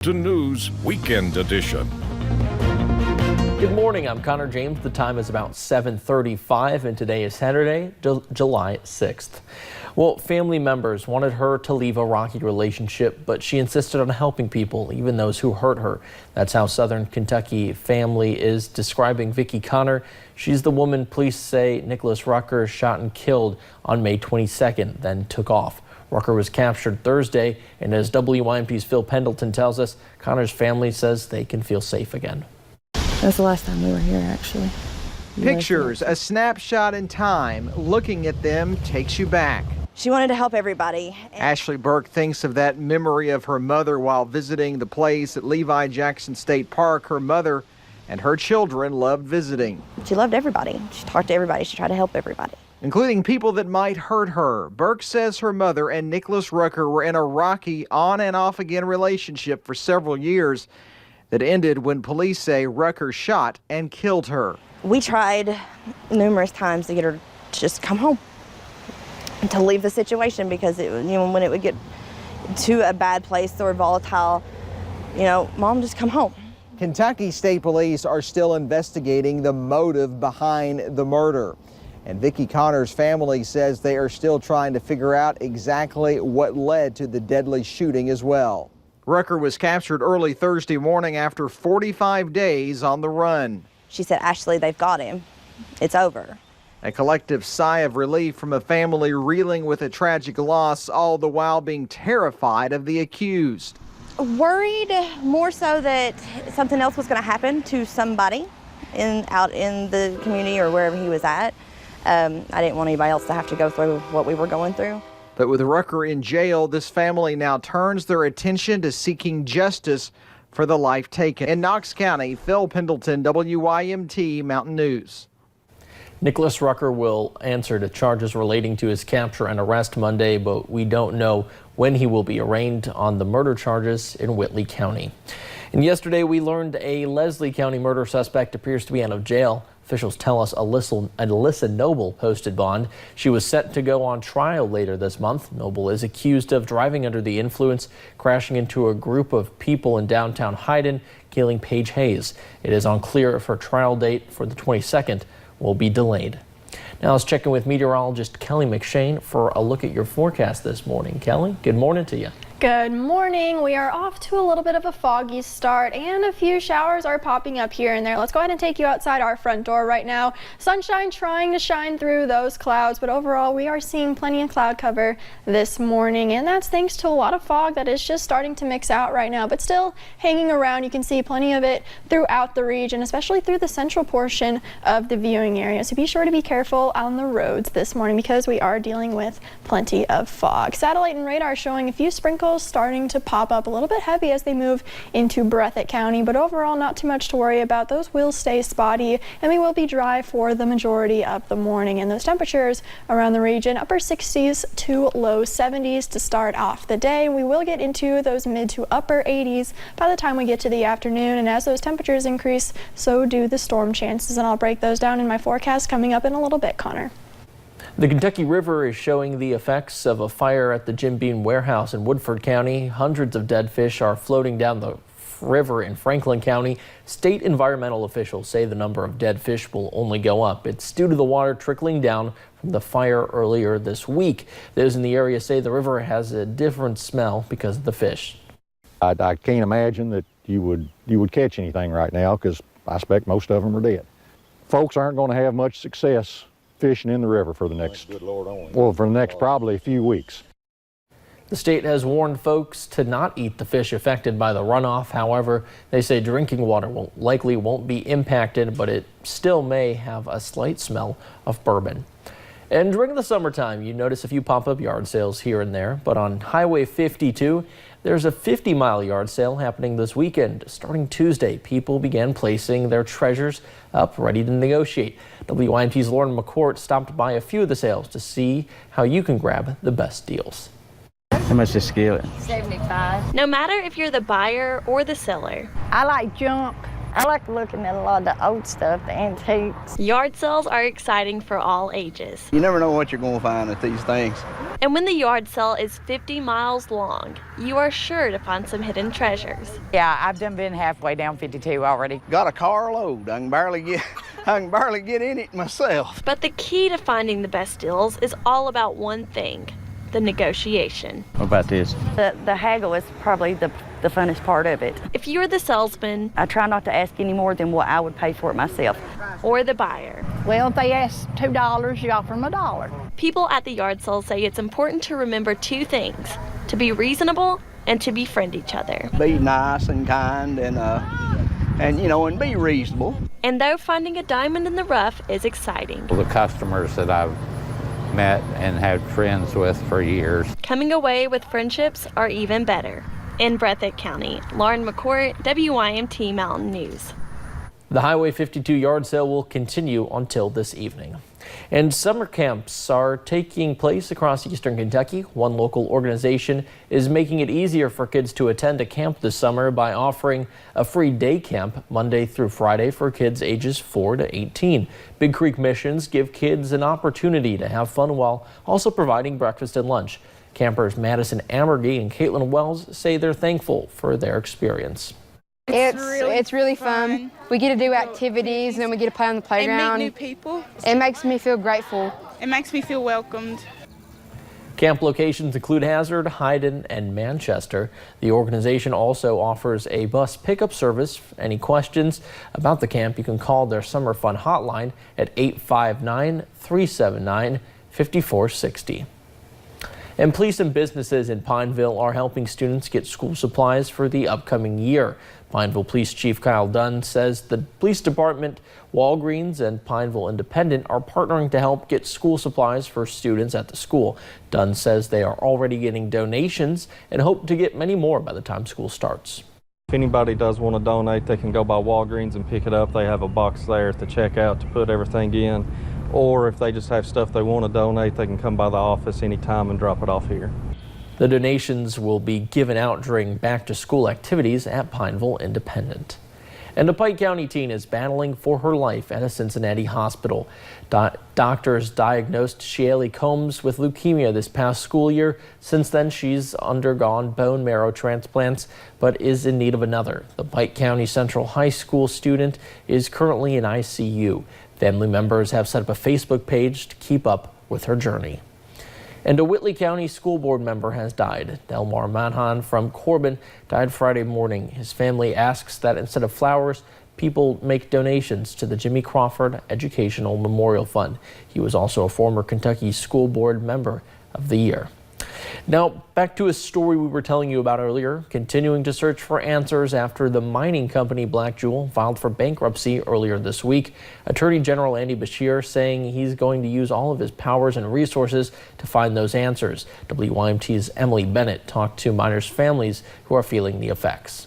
To News Weekend Edition. Good morning, I'm Connor James. The time is about 7:35 and today is Saturday, July 6th. Well, family members wanted her to leave a rocky relationship, but she insisted on helping people, even those who hurt her. That's how Southern Kentucky family is describing Vicki Conner. She's the woman police say Nicholas Rucker shot and killed on May 22nd, then took off. Rucker was captured Thursday, and as WYMT's Phil Pendleton tells us, Conner's family says they can feel safe again. That's the last time we were here, actually. Pictures, a snapshot in time. Looking at them takes you back. She wanted to help everybody. Ashley Burke thinks of that memory of her mother while visiting the place at Levi Jackson State Park. Her mother and her children loved visiting. She loved everybody. She talked to everybody. She tried to help everybody, including people that might hurt her. Burke says her mother and Nicholas Rucker were in a rocky on and off again relationship for several years that ended when police say Rucker shot and killed her. We tried numerous times to get her to just come home and to leave the situation because when it would get to a bad place or volatile, Mom, just come home. Kentucky State Police are still investigating the motive behind the murder. And Vicki Conner's family says they are still trying to figure out exactly what led to the deadly shooting as well. Rucker was captured early Thursday morning after 45 days on the run. She said, Ashley, they've got him. It's over. A collective sigh of relief from a family reeling with a tragic loss, all the while being terrified of the accused. Worried more so that something else was going to happen to somebody out in the community or wherever he was at. I didn't want anybody else to have to go through what we were going through. But with Rucker in jail, this family now turns their attention to seeking justice for the life taken. In Knox County, Phil Pendleton, WYMT Mountain News. Nicholas Rucker will answer to charges relating to his capture and arrest Monday, but we don't know when he will be arraigned on the murder charges in Whitley County. And yesterday we learned a Leslie County murder suspect appears to be out of jail. Officials tell us Alyssa Noble posted bond. She was set to go on trial later this month. Noble is accused of driving under the influence, crashing into a group of people in downtown Hyden, killing Paige Hayes. It is unclear if her trial date for the 22nd will be delayed. Now let's check in with meteorologist Kelly McShane for a look at your forecast this morning. Kelly, good morning to you. Good morning. We are off to a little bit of a foggy start and a few showers are popping up here and there. Let's go ahead and take you outside our front door right now. Sunshine trying to shine through those clouds, but overall we are seeing plenty of cloud cover this morning, and that's thanks to a lot of fog that is just starting to mix out right now, but still hanging around. You can see plenty of it throughout the region, especially through the central portion of the viewing area. So be sure to be careful on the roads this morning because we are dealing with plenty of fog. Satellite and radar showing a few sprinkles starting to pop up a little bit heavy as they move into Breathitt County, but overall not too much to worry about. Those will stay spotty and we will be dry for the majority of the morning, and those temperatures around the region upper 60s to low 70s to start off the day. We will get into those mid to upper 80s by the time we get to the afternoon, and as those temperatures increase, so do the storm chances, and I'll break those down in my forecast coming up in a little bit, Connor. The Kentucky River is showing the effects of a fire at the Jim Beam warehouse in Woodford County. Hundreds of dead fish are floating down the river in Franklin County. State environmental officials say the number of dead fish will only go up. It's due to the water trickling down from the fire earlier this week. Those in the area say the river has a different smell because of the fish. I can't imagine that you would catch anything right now because I expect most of them are dead. Folks aren't going to have much success fishing in the river for the next, probably a few weeks. The state has warned folks to not eat the fish affected by the runoff. However, they say drinking water likely won't be impacted, but it still may have a slight smell of bourbon. And during the summertime, you notice a few pop-up yard sales here and there, but on Highway 52, there's a 50-mile yard sale happening this weekend. Starting Tuesday, people began placing their treasures up, ready to negotiate. WYMT's Lauren McCourt stopped by a few of the sales to see how you can grab the best deals. How much is this skillet? $75. No matter if you're the buyer or the seller. I like junk. I like looking at a lot of the old stuff, the antiques. Yard sales are exciting for all ages. You never know what you're going to find at these things. And when the yard sale is 50 miles long, you are sure to find some hidden treasures. Yeah, I've done been halfway down 52 already. Got a carload. I can barely get in it myself. But the key to finding the best deals is all about one thing: the negotiation. What about this? The haggle is probably the funnest part of it. If you're the salesman, I try not to ask any more than what I would pay for it myself. or the buyer, Well, if they ask $2, you offer them $1. people at the yard sale say it's important to remember two things: to be reasonable and to befriend each other. Be nice and kind and be reasonable. And though finding a diamond in the rough is exciting, The customers that I've met and had friends with for years. coming away with friendships are even better. In Breathitt County, Lauren McCourt, WYMT Mountain News. The Highway 52 yard sale will continue until this evening. And summer camps are taking place across eastern Kentucky. One local organization is making it easier for kids to attend a camp this summer by offering a free day camp Monday through Friday for kids ages 4 to 18. Big Creek Missions give kids an opportunity to have fun while also providing breakfast and lunch. Campers Madison Amergy and Caitlin Wells say they're thankful for their experience. It's really fun. We get to do activities and then we get to play on the playground. And meet new people. It makes me feel grateful. It makes me feel welcomed. Camp locations include Hazard, Hyden, and Manchester. The organization also offers a bus pickup service. Any questions about the camp, you can call their Summer Fun hotline at 859-379-5460. And police and businesses in Pineville are helping students get school supplies for the upcoming year. Pineville Police Chief Kyle Dunn says the police department, Walgreens, and Pineville Independent are partnering to help get school supplies for students at the school. Dunn says they are already getting donations and hope to get many more by the time school starts. If anybody does want to donate, they can go by Walgreens and pick it up. They have a box there at the checkout to put everything in. Or if they just have stuff they want to donate, they can come by the office anytime and drop it off here. The donations will be given out during back-to-school activities at Pineville Independent. And a Pike County teen is battling for her life at a Cincinnati hospital. Doctors diagnosed Shaylee Combs with leukemia this past school year. Since then, she's undergone bone marrow transplants, but is in need of another. The Pike County Central High School student is currently in ICU. Family members have set up a Facebook page to keep up with her journey. And a Whitley County School Board member has died. Delmar Manhan from Corbin died Friday morning. His family asks that instead of flowers, people make donations to the Jimmy Crawford Educational Memorial Fund. He was also a former Kentucky School Board Member of the Year. Now, back to a story we were telling you about earlier, continuing to search for answers after the mining company Black Jewel filed for bankruptcy earlier this week. Attorney General Andy Beshear saying he's going to use all of his powers and resources to find those answers. WYMT's Emily Bennett talked to miners' families who are feeling the effects.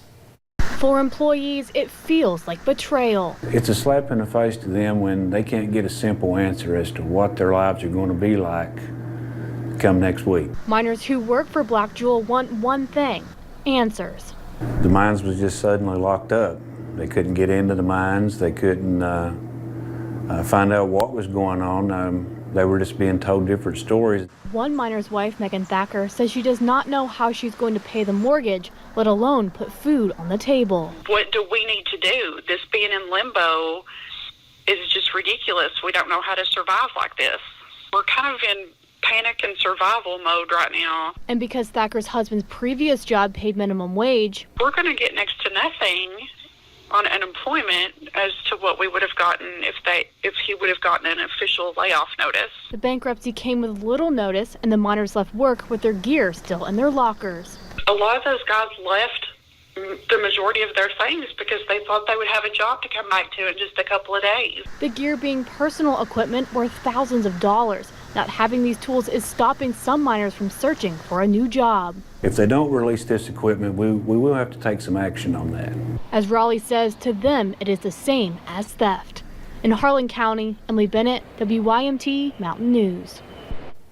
For employees, it feels like betrayal. It's a slap in the face to them when they can't get a simple answer as to what their lives are going to be like come next week. Miners who work for Black Jewel want one thing: answers. The mines was just suddenly locked up. They couldn't get into the mines. They couldn't find out what was going on. They were just being told different stories. One miner's wife, Megan Thacker, says she does not know how she's going to pay the mortgage, let alone put food on the table. What do we need to do? This being in limbo is just ridiculous. We don't know how to survive like this. We're kind of in panic and survival mode right now. And because Thacker's husband's previous job paid minimum wage, we're going to get next to nothing on unemployment as to what we would have gotten if he would have gotten an official layoff notice. The bankruptcy came with little notice, and the miners left work with their gear still in their lockers. A lot of those guys left the majority of their things because they thought they would have a job to come back to in just a couple of days. The gear being personal equipment worth thousands of dollars. Not having these tools is stopping some miners from searching for a new job. If they don't release this equipment, we will have to take some action on that. As Raleigh says, to them it is the same as theft. In Harlan County, Emily Bennett, WYMT Mountain News.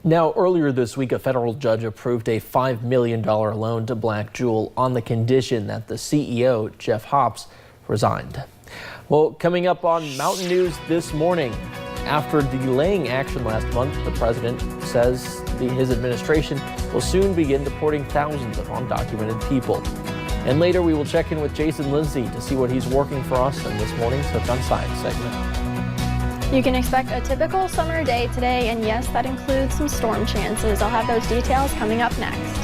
Now, earlier this week, a federal judge approved a $5 million loan to Black Jewel on the condition that the CEO, Jeff Hops, resigned. Well, coming up on Mountain News this morning, after delaying action last month, the president says his administration will soon begin deporting thousands of undocumented people. And later we will check in with Jason Lindsay to see what he's working for us in this morning's Hook on Science segment. You can expect a typical summer day today, and yes, that includes some storm chances. I'll have those details coming up next.